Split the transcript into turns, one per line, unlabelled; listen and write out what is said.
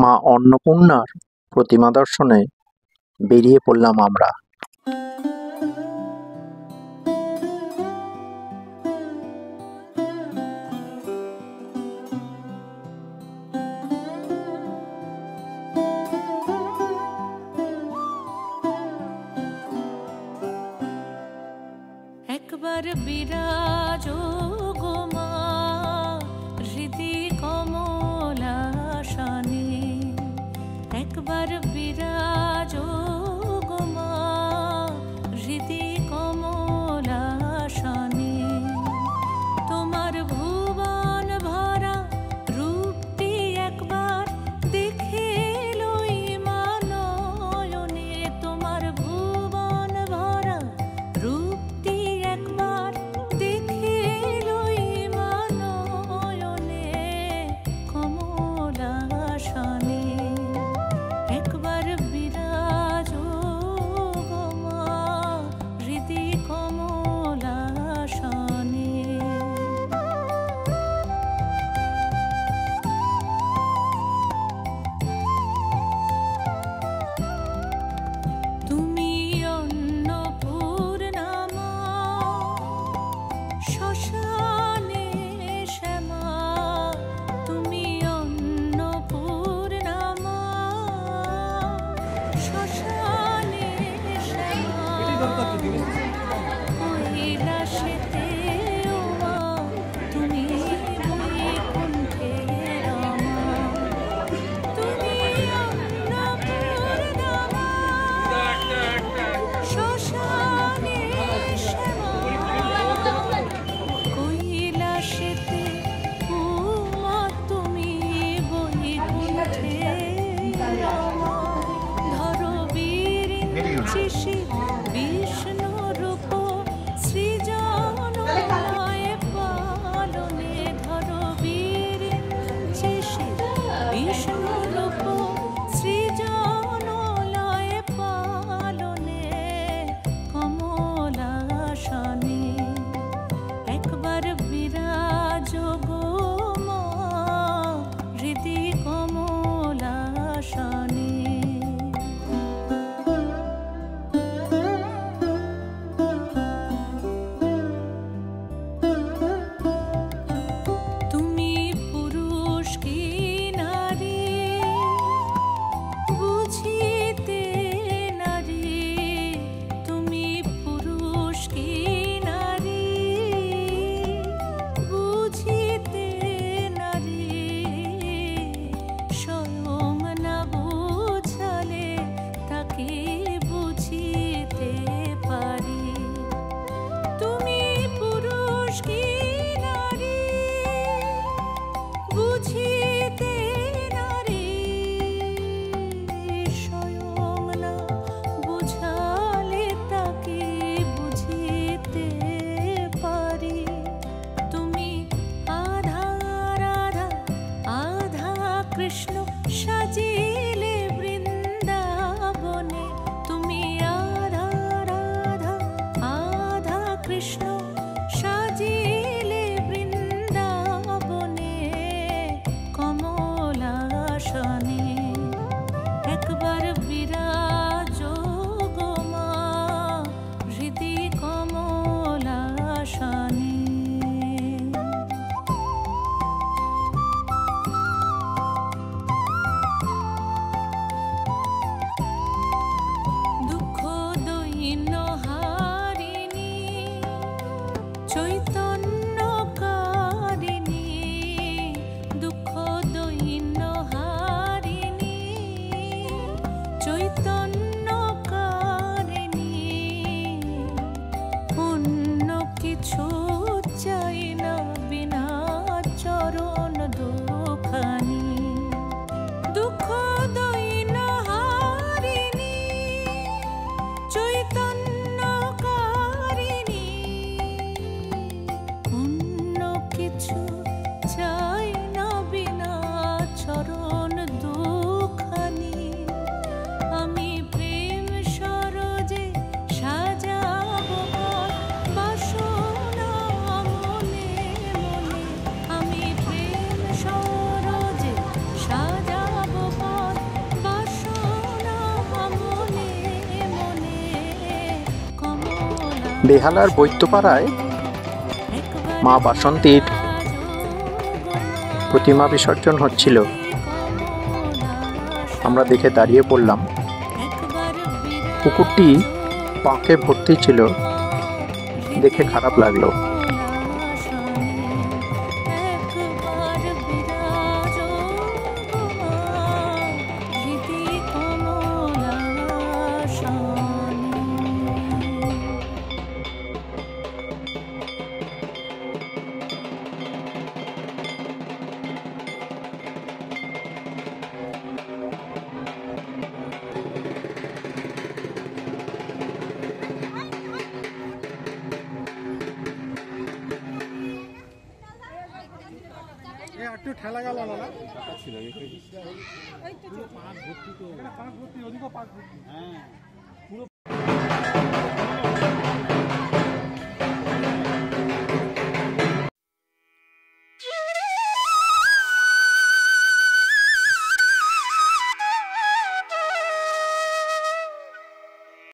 মা অন্নপূর্ণার প্রতিমা দর্শনে বেরিয়ে পড়লাম আমরা।
একবার বিরাজো গো মা হৃদি কমলাসনে, একবার বিরাজো গো মা হৃদি কমলাসনে। তোমার ভুবন ভরা রূপটি একবার দেখে লই মা নয়নে, তোমার ভুবন ভরা রূপটি একবার দেখে লই মা নয়নে কমলাসনে। একবার বিরাজো গো মা হৃদি কমলাসনে। তুমি অন্নপূর্ণা মা শ্মশানে শ্যামা, তুমি অন্নপূর্ণা মা শ্মশানে শ্যামা। কৈলাসেতে ও মা তুমি বৈকুণ্ঠে রমা, তুমি অন্নপূর্ণা মা শ্মশানে শ্যামা। কৈলাসেতে ও মা তুমি বৈকুণ্ঠে রমা। ধরো বিরিঞ্চি বিষ্ণু রূপ সৃজন লয় পালনে, ধরো বিরিঞ্চি বিষ্ণু রূপ সৃজন লয় পালনে কমলাসনে। একবার বিরাজো গো মা হৃদি কমলাসনে। তুমি পুরুষ কি নারী বুঝিতে নারী, তুমি পুরুষ কি নারী বুঝিতে নারী। স্বয়ং না বুঝালে তাকে বুঝিতে পারি। তুমি পুরুষ কি নারী বুঝিতে নারী, স্বয়ং না বুঝালে তাকে বুঝিতে পারি। তুমি আধা রাধা আধা কৃষ্ণ সাজিলে বৃন্দাবনে, তুমি আধা রাধা আধা কৃষ্ণ সাজিলে বৃন্দাবনে কমলাসনে। একবার বিরাজো গো মা হৃদি কমলাসনে।
বেহালার বৈদ্যপাড়ায় মা বাসন্তীর প্রতিমা বিসর্জন হচ্ছিল। আমরা দেখে দাঁড়িয়ে পড়লাম। পুকুরটি পাঁকে ভর্তি ছিল, দেখে খারাপ লাগলো।
একটু ঠেলা গেল না ছিল পাঁচ ভর্তি তো পাঁচ ভর্তি ওদিকেও পাঁচ ভর্তি হ্যাঁ।